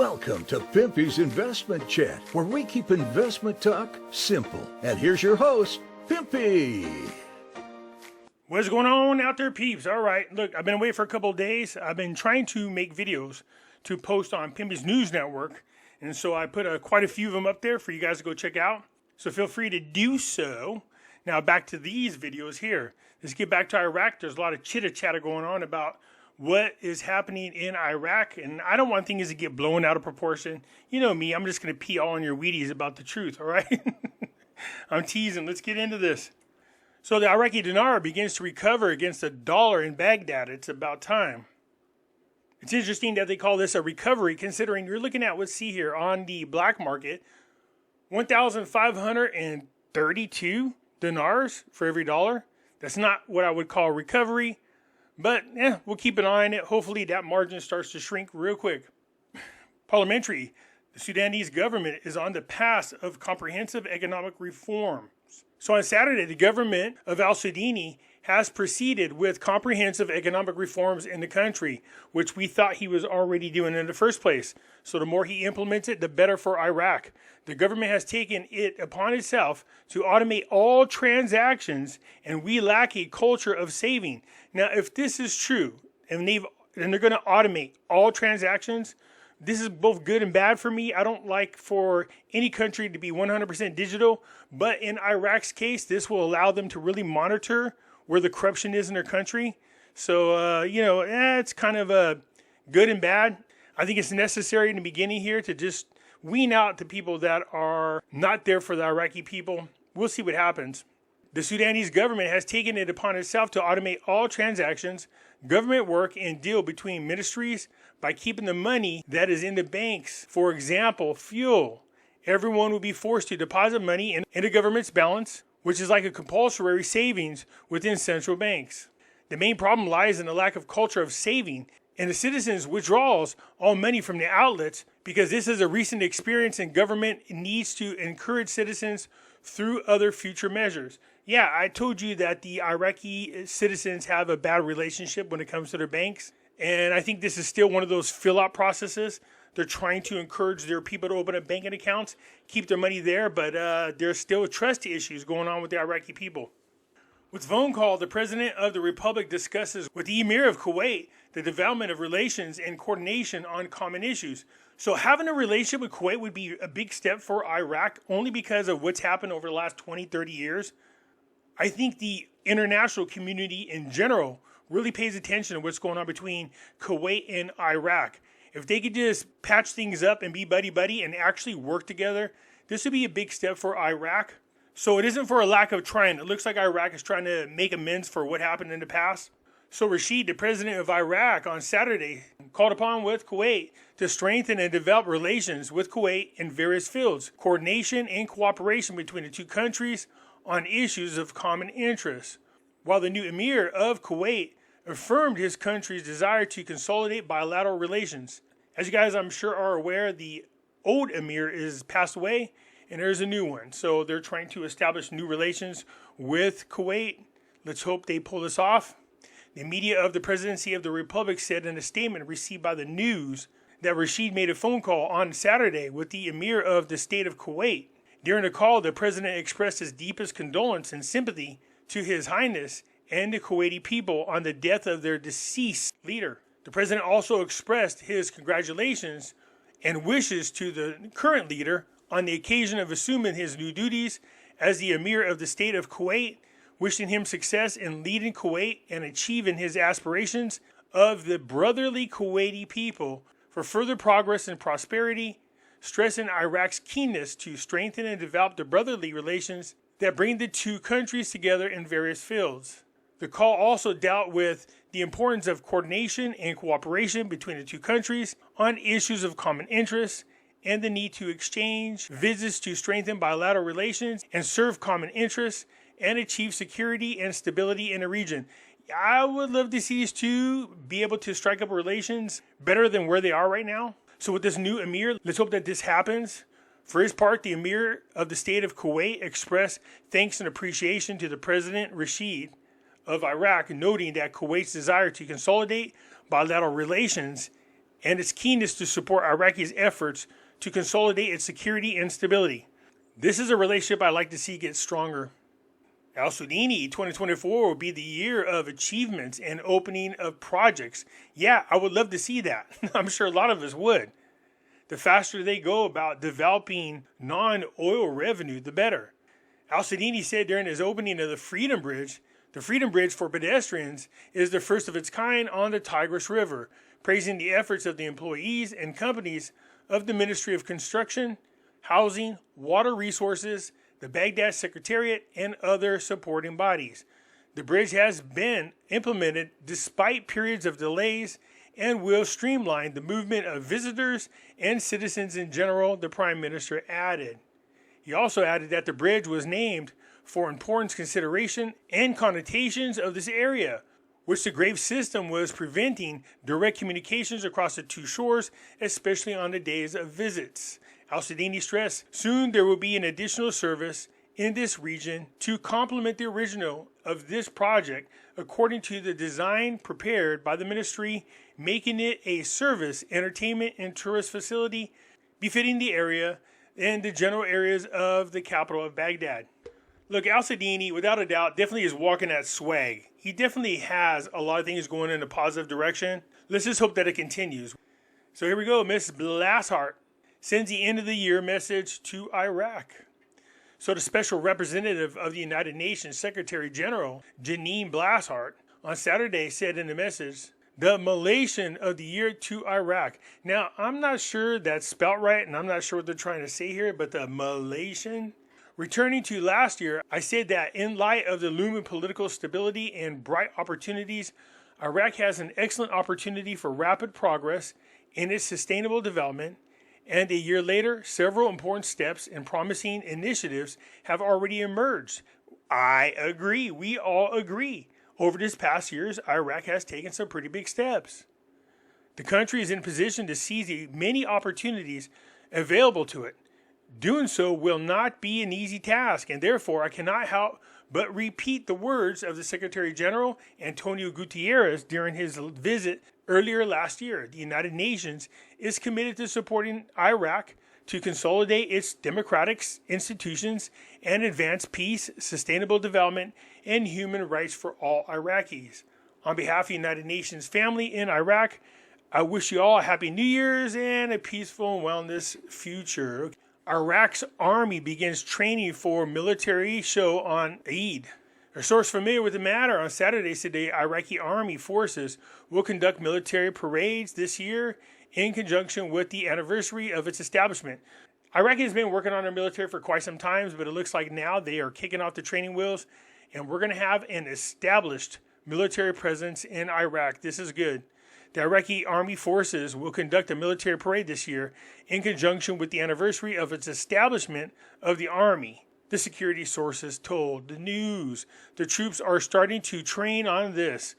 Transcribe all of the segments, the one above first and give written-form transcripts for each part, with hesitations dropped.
Welcome to Pimpy's Investment Chat, where we keep investment talk simple. And here's your host, Pimpy. What's going on out there, peeps? All right, look, I've been away for a couple of days. I've been trying to make videos to post on Pimpy's News Network, and so I put quite a few of them up there for you guys to go check out. So feel free to do so. Now back to these videos here. Let's get back to Iraq. There's a lot of chitter-chatter going on about what is happening in Iraq, and I don't want things to get blown out of proportion. You know me, I'm just going to pee all on your Wheaties about the truth, all right? I'm teasing. Let's get into this. So the Iraqi Dinar begins to recover against the dollar in Baghdad. It's about time. It's interesting that they call this a recovery, considering you're looking at, let's see here, on the black market, 1,532 dinars for every dollar. That's not what I would call recovery. But, we'll keep an eye on it. Hopefully that margin starts to shrink real quick. Parliamentary. The Sudanese government is on the path of comprehensive economic reforms. So on Saturday, the government of al-Sudani has proceeded with comprehensive economic reforms in the country, which we thought he was already doing in the first place. So the more he implements it, the better for Iraq. The government has taken it upon itself to automate all transactions, and we lack a culture of saving. Now, if this is true, and they're going to automate all transactions, this is both good and bad for me. I don't like for any country to be 100% digital, but in Iraq's case, this will allow them to really monitor where the corruption is in their country. So, it's kind of good and bad. I think it's necessary in the beginning here to just wean out the people that are not there for the Iraqi people. We'll see what happens. The Sudanese government has taken it upon itself to automate all transactions, government work, and deal between ministries by keeping the money that is in the banks. For example, fuel. Everyone will be forced to deposit money in the government's balance, which is like a compulsory savings within central banks. The main problem lies in the lack of culture of saving and the citizens' withdrawals all money from the outlets, because this is a recent experience and government needs to encourage citizens through other future measures. Yeah, I told you that the Iraqi citizens have a bad relationship when it comes to their banks, and I think this is still one of those fill-out processes. They're trying to encourage their people to open up banking accounts, keep their money there, but there's still trust issues going on with the Iraqi people. With phone call, the President of the Republic discusses with the Emir of Kuwait the development of relations and coordination on common issues. So having a relationship with Kuwait would be a big step for Iraq, only because of what's happened over the last 20, 30 years. I think the international community in general really pays attention to what's going on between Kuwait and Iraq. If they could just patch things up and be buddy-buddy and actually work together, this would be a big step for Iraq. So it isn't for a lack of trying. It looks like Iraq is trying to make amends for what happened in the past. So Rashid, the president of Iraq, on Saturday called upon with Kuwait to strengthen and develop relations with Kuwait in various fields, coordination and cooperation between the two countries on issues of common interest. While the new emir of Kuwait affirmed his country's desire to consolidate bilateral relations. As you guys, I'm sure, are aware, the old emir is passed away and there's a new one. So they're trying to establish new relations with Kuwait. Let's hope they pull this off. The media of the Presidency of the Republic said in a statement received by the news that Rashid made a phone call on Saturday with the emir of the state of Kuwait. During the call, the president expressed his deepest condolence and sympathy to His Highness and the Kuwaiti people on the death of their deceased leader. The president also expressed his congratulations and wishes to the current leader on the occasion of assuming his new duties as the emir of the state of Kuwait, wishing him success in leading Kuwait and achieving his aspirations of the brotherly Kuwaiti people for further progress and prosperity, stressing Iraq's keenness to strengthen and develop the brotherly relations that bring the two countries together in various fields. The call also dealt with the importance of coordination and cooperation between the two countries on issues of common interest and the need to exchange visits to strengthen bilateral relations and serve common interests and achieve security and stability in the region. I would love to see these two be able to strike up relations better than where they are right now. So with this new emir, let's hope that this happens. For his part, the emir of the state of Kuwait expressed thanks and appreciation to the President Rashid of Iraq, noting that Kuwait's desire to consolidate bilateral relations and its keenness to support Iraqis' efforts to consolidate its security and stability. This is a relationship I'd like to see get stronger. Al Sudini 2024 will be the year of achievements and opening of projects. Yeah, I would love to see that. I'm sure a lot of us would. The faster they go about developing non-oil revenue, the better. Al Sudini said during his opening of the Freedom Bridge for pedestrians is the first of its kind on the Tigris River, praising the efforts of the employees and companies of the Ministry of Construction, Housing, Water Resources, the Baghdad Secretariat, and other supporting bodies. The bridge has been implemented despite periods of delays and will streamline the movement of visitors and citizens in general, the Prime Minister added. He also added that the bridge was named for importance, consideration, and connotations of this area, which the grave system was preventing direct communications across the two shores, especially on the days of visits. Al-Sudini stressed, soon there will be an additional service in this region to complement the original of this project according to the design prepared by the ministry, making it a service, entertainment, and tourist facility befitting the area and the general areas of the capital of Baghdad. Look, Al-Sudini, without a doubt, definitely is walking that swag. He definitely has a lot of things going in a positive direction. Let's just hope that it continues. So here we go. Miss Blasshart sends the end of the year message to Iraq. So the special representative of the United Nations Secretary General, Janine Blasshart, on Saturday said in the message, the Malaysian of the year to Iraq. Now, I'm not sure that's spelt right, and I'm not sure what they're trying to say here, but the Malaysian. Returning to last year, I said that in light of the looming political stability and bright opportunities, Iraq has an excellent opportunity for rapid progress in its sustainable development. And a year later, several important steps and promising initiatives have already emerged. I agree. We all agree. Over this past years, Iraq has taken some pretty big steps. The country is in position to seize the many opportunities available to it. Doing so will not be an easy task, and therefore I cannot help but repeat the words of the Secretary General Antonio Gutierrez during his visit earlier last year. The United Nations is committed to supporting Iraq to consolidate its democratic institutions and advance peace, sustainable development, and human rights for all Iraqis. On behalf of the United Nations family in Iraq, I wish you all a happy New Year's and a peaceful and wellness future. Iraq's army begins training for military show on Eid. A source familiar with the matter on Saturday said the Iraqi army forces will conduct military parades this year in conjunction with the anniversary of its establishment. Iraq has been working on their military for quite some time, but it looks like now they are kicking off the training wheels, and we're going to have an established military presence in Iraq. This is good. The Iraqi Army Forces will conduct a military parade this year in conjunction with the anniversary of its establishment of the Army. The security sources told the news. The troops are starting to train on this.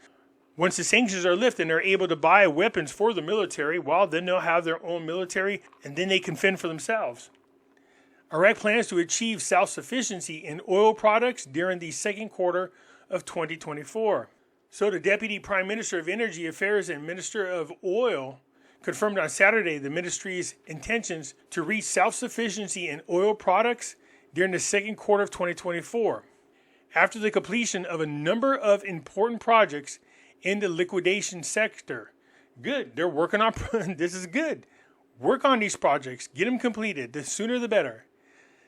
Once the sanctions are lifted and they're able to buy weapons for the military, well, then they'll have their own military and then they can fend for themselves. Iraq plans to achieve self-sufficiency in oil products during the second quarter of 2024. So the Deputy Prime Minister of Energy Affairs and Minister of Oil confirmed on Saturday the ministry's intentions to reach self-sufficiency in oil products during the second quarter of 2024, after the completion of a number of important projects in the liquidation sector. Good. They're working on this is good. Work on these projects. Get them completed. The sooner the better.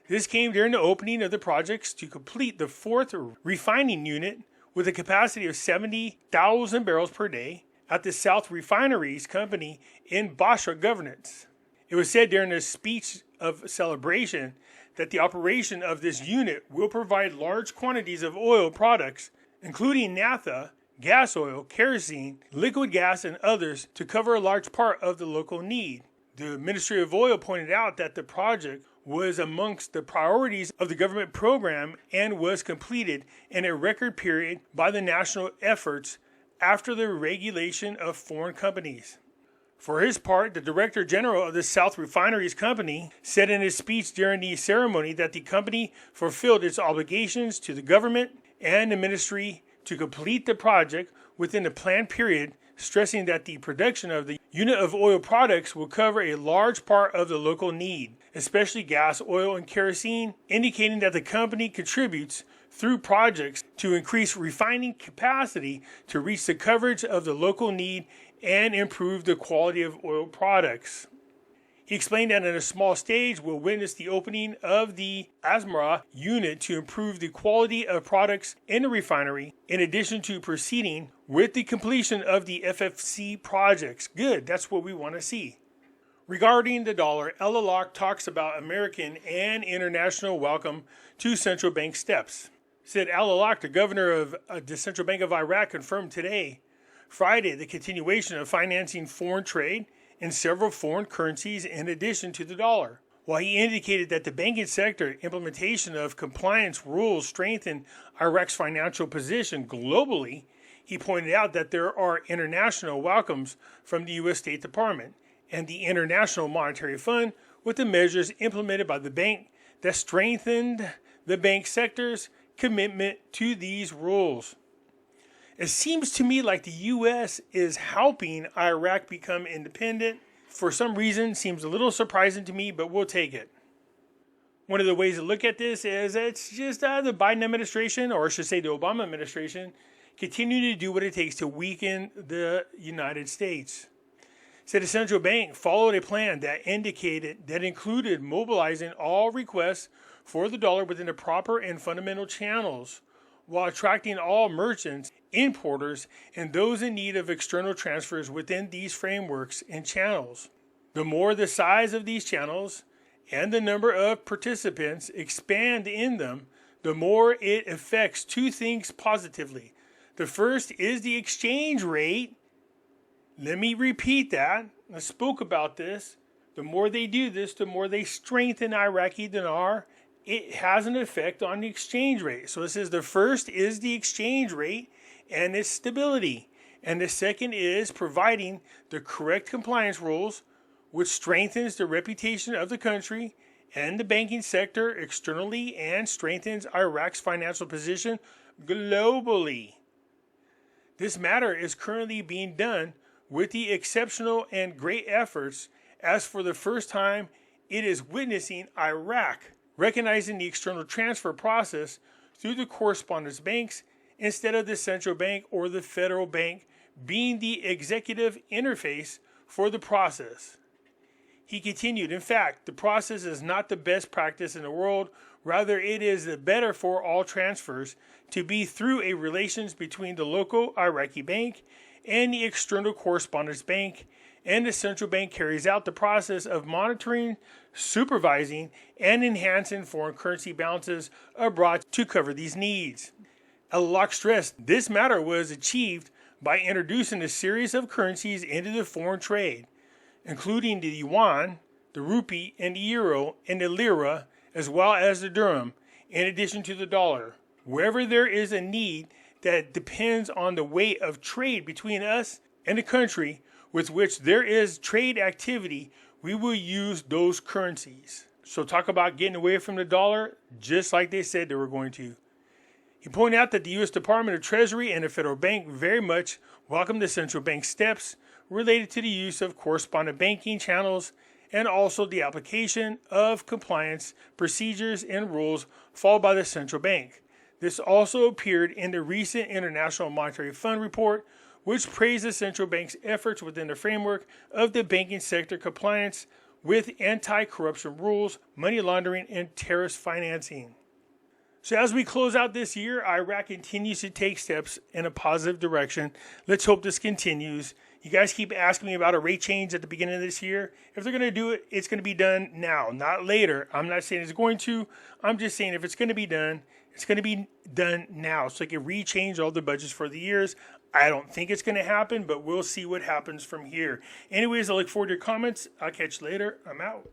This came during the opening of the projects to complete the fourth refining unit with a capacity of 70,000 barrels per day at the South Refineries Company in Basra Governance. It was said during a speech of celebration that the operation of this unit will provide large quantities of oil products, including naphtha, gas oil, kerosene, liquid gas, and others to cover a large part of the local need. The Ministry of Oil pointed out that the project was amongst the priorities of the government program and was completed in a record period by the national efforts after the regulation of foreign companies. For his part, the Director General of the South Refineries Company said in his speech during the ceremony that the company fulfilled its obligations to the government and the ministry to complete the project within the planned period stressing that the production of the unit of oil products will cover a large part of the local need, especially gas, oil, and kerosene, indicating that the company contributes through projects to increase refining capacity to reach the coverage of the local need and improve the quality of oil products. He explained that in a small stage, we'll witness the opening of the Asmara unit to improve the quality of products in the refinery, in addition to proceeding with the completion of the FFC projects. Good, that's what we want to see. Regarding the dollar, Al-Alaq talks about American and international welcome to central bank steps. Said Al-Alaq, the governor of the Central Bank of Iraq, confirmed today, Friday, the continuation of financing foreign trade in several foreign currencies in addition to the dollar. While he indicated that the banking sector implementation of compliance rules strengthened Iraq's financial position globally, he pointed out that there are international welcomes from the U.S. State Department and the International Monetary Fund with the measures implemented by the bank that strengthened the bank sector's commitment to these rules. It seems to me like the U.S. is helping Iraq become independent. For some reason, seems a little surprising to me, but we'll take it. One of the ways to look at this is it's just the Biden administration, or I should say the Obama administration, continue to do what it takes to weaken the United States. Said the central bank followed a plan that included mobilizing all requests for the dollar within the proper and fundamental channels, while attracting all merchants, importers, and those in need of external transfers within these frameworks and channels. The more the size of these channels and the number of participants expand in them, the more it affects two things positively. The first is the exchange rate. Let me repeat that. I spoke about this. The more they do this, the more they strengthen Iraqi dinar. It has an effect on the exchange rate. So it says the first is the exchange rate and its stability. And the second is providing the correct compliance rules, which strengthens the reputation of the country and the banking sector externally and strengthens Iraq's financial position globally. This matter is currently being done with the exceptional and great efforts as for the first time it is witnessing Iraq recognizing the external transfer process through the correspondence banks instead of the central bank or the federal bank being the executive interface for the process. He continued, in fact, the process is not the best practice in the world. Rather, it is the better for all transfers to be through a relations between the local Iraqi bank and the external correspondence bank, and the central bank carries out the process of monitoring, supervising, and enhancing foreign currency balances abroad to cover these needs. Al-Alaq stressed this matter was achieved by introducing a series of currencies into the foreign trade, including the yuan, the rupee, and the euro, and the lira, as well as the dirham, in addition to the dollar. Wherever there is a need that depends on the weight of trade between us and the country with which there is trade activity, we will use those currencies. So talk about getting away from the dollar, just like they said they were going to. He pointed out that the U.S. Department of Treasury and the Federal Bank very much welcome the central bank steps related to the use of correspondent banking channels and also the application of compliance procedures and rules followed by the central bank. This also appeared in the recent International Monetary Fund report, which praised the central bank's efforts within the framework of the banking sector compliance with anti-corruption rules, money laundering, and terrorist financing. So as we close out this year, Iraq continues to take steps in a positive direction. Let's hope this continues. You guys keep asking me about a rate change at the beginning of this year. If they're going to do it, it's going to be done now, not later. I'm not saying it's going to. I'm just saying if it's going to be done, it's going to be done now. So I can re-change all the budgets for the years. I don't think it's going to happen, but we'll see what happens from here. Anyways, I look forward to your comments. I'll catch you later. I'm out.